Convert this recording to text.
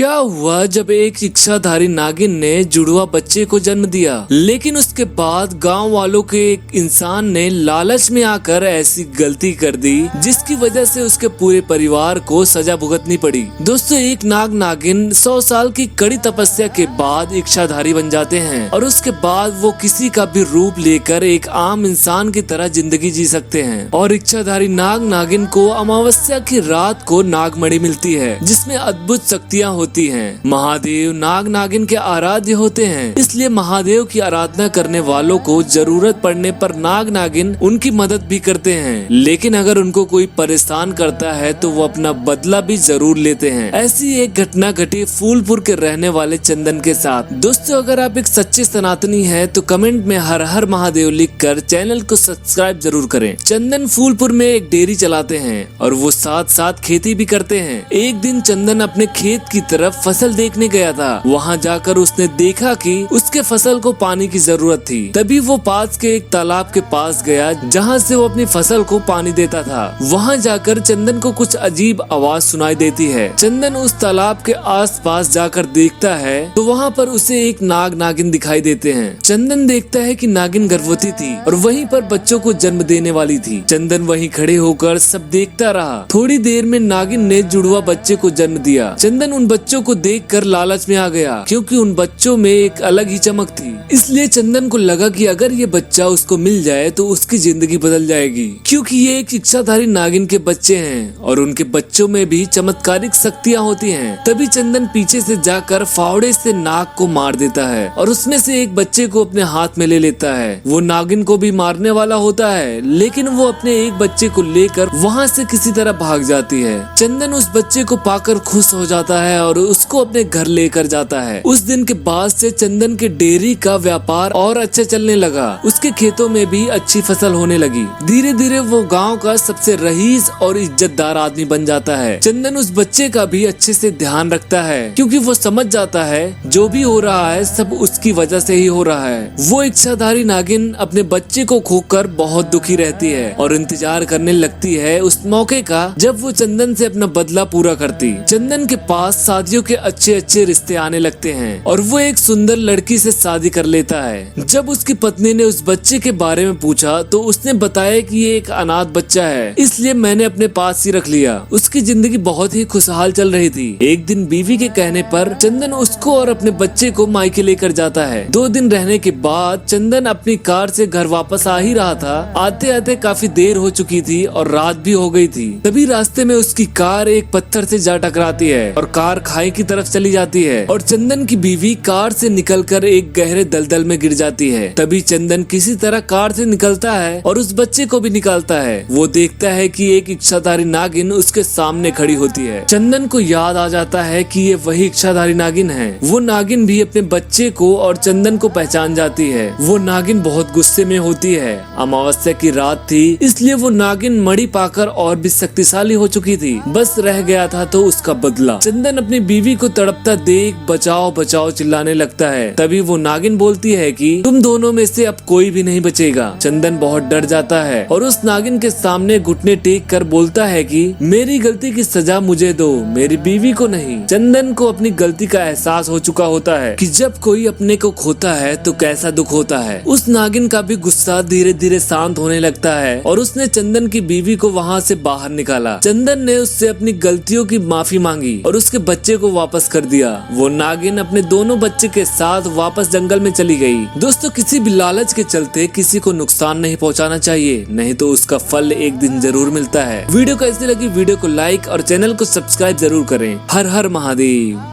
क्या हुआ जब एक इच्छाधारी नागिन ने जुड़वा बच्चे को जन्म दिया, लेकिन उसके बाद गांव वालों के एक इंसान ने लालच में आकर ऐसी गलती कर दी जिसकी वजह से उसके पूरे परिवार को सजा भुगतनी पड़ी। दोस्तों, एक नाग नागिन 100 साल की कड़ी तपस्या के बाद इच्छाधारी बन जाते हैं और उसके बाद वो किसी का भी रूप लेकर एक आम इंसान की तरह जिंदगी जी सकते हैं। और इच्छाधारी नाग नागिन को अमावस्या की रात को नागमणि मिलती है जिसमें अद्भुत शक्तियाँ होती हैं। महादेव नाग नागिन के आराध्य होते हैं, इसलिए महादेव की आराधना करने वालों को जरूरत पड़ने पर नाग नागिन उनकी मदद भी करते हैं। लेकिन अगर उनको कोई परेशान करता है तो वो अपना बदला भी जरूर लेते हैं। ऐसी एक घटना घटी फूलपुर के रहने वाले चंदन के साथ। दोस्तों, अगर आप एक सच्चे सनातनी हैं तो कमेंट में हर हर महादेव लिखकर चैनल को सब्सक्राइब जरूर करें। चंदन फूलपुर में एक डेयरी चलाते हैं और वो साथ साथ खेती भी करते हैं। एक दिन चंदन अपने खेत की तरफ फसल देखने गया था। वहाँ जाकर उसने देखा कि उसके फसल को पानी की जरूरत थी। तभी वो पास के एक तालाब के पास गया जहाँ से वो अपनी फसल को पानी देता था। वहाँ जाकर चंदन को कुछ अजीब आवाज सुनाई देती है। चंदन उस तालाब के आसपास जाकर देखता है तो वहाँ पर उसे एक नाग नागिन दिखाई देते हैं। चंदन देखता है कि नागिन गर्भवती थी और वहीं पर बच्चों को जन्म देने वाली थी। चंदन वहीं खड़े होकर सब देखता रहा। थोड़ी देर में नागिन ने जुड़वा बच्चे को जन्म दिया। चंदन उन बच्चों को देखकर लालच में आ गया क्योंकि उन बच्चों में एक अलग ही चमक थी। इसलिए चंदन को लगा कि अगर ये बच्चा उसको मिल जाए तो उसकी जिंदगी बदल जाएगी, क्योंकि ये एक इच्छाधारी नागिन के बच्चे हैं और उनके बच्चों में भी चमत्कारिक शक्तियाँ होती हैं। तभी चंदन पीछे से जाकर फावड़े से नाग को मार देता है और उसमें से एक बच्चे को अपने हाथ में ले लेता है। वो नागिन को भी मारने वाला होता है, लेकिन वो अपने एक बच्चे को लेकर वहाँ से किसी तरह भाग जाती है। चंदन उस बच्चे को पाकर खुश हो जाता है और उसको अपने घर लेकर जाता है। उस दिन के बाद से चंदन के डेयरी का व्यापार और अच्छा चलने लगा। उसके खेतों में भी अच्छी फसल होने लगी। धीरे धीरे वो गांव का सबसे रईस और इज्जतदार आदमी बन जाता है। चंदन उस बच्चे का भी अच्छे से ध्यान रखता है क्योंकि वो समझ जाता है जो भी हो रहा है सब उसकी वजह से ही हो रहा है। वो इच्छाधारी नागिन अपने बच्चे को खोकर बहुत दुखी रहती है और इंतजार करने लगती है उस मौके का जब वो चंदन से अपना बदला पूरा करती। चंदन के पास शादियों के अच्छे अच्छे रिश्ते आने लगते हैं और वो एक सुंदर लड़की से शादी कर लेता है। जब उसकी पत्नी ने उस बच्चे के बारे में पूछा तो उसने बताया कि ये एक अनाथ बच्चा है, इसलिए मैंने अपने पास ही रख लिया। उसकी जिंदगी बहुत ही खुशहाल चल रही थी। एक दिन बीवी के कहने पर चंदन उसको और अपने बच्चे को मायके लेकर जाता है। 2 दिन रहने के बाद चंदन अपनी कार से घर वापस आ ही रहा था। आते आते काफी देर हो चुकी थी और रात भी हो गई थी। तभी रास्ते में उसकी कार एक पत्थर से जा टकराती है और कार खाई की तरफ चली जाती है और चंदन की बीवी कार से निकलकर एक गहरे दलदल में गिर जाती है। तभी चंदन किसी तरह कार से निकलता है और उस बच्चे को भी निकालता है। वो देखता है कि एक इच्छाधारी नागिन उसके सामने खड़ी होती है। चंदन को याद आ जाता है कि ये वही इच्छाधारी नागिन है। वो नागिन भी अपने बच्चे को और चंदन को पहचान जाती है। वो नागिन बहुत गुस्से में होती है। अमावस्या की रात थी, इसलिए वो नागिन मणि पाकर और भी शक्तिशाली हो चुकी थी। बस रह गया था तो उसका बदला। चंदन अपनी बीवी को तड़पता देख बचाओ बचाओ चिल्लाने लगता है। तभी वो नागिन बोलती है कि तुम दोनों में से अब कोई भी नहीं बचेगा। चंदन बहुत डर जाता है और उस नागिन के सामने घुटने टेक कर बोलता है कि मेरी गलती की सजा मुझे दो, मेरी बीवी को नहीं। चंदन को अपनी गलती का एहसास हो चुका होता है कि जब कोई अपने को खोता है तो कैसा दुख होता है। उस नागिन का भी गुस्सा धीरे धीरे शांत होने लगता है और उसने चंदन की बीवी को वहाँ से बाहर निकाला। चंदन ने उससे अपनी गलतियों की माफी मांगी और उसके बच्चे को वापस कर दिया। वो नागिन अपने दोनों बच्चे के साथ वापस जंगल में चली गई। दोस्तों, किसी भी लालच के चलते किसी को नुकसान नहीं पहुंचाना चाहिए, नहीं तो उसका फल एक दिन जरूर मिलता है। वीडियो कैसी लगी वीडियो को लाइक और चैनल को सब्सक्राइब जरूर करें। हर हर महादेव।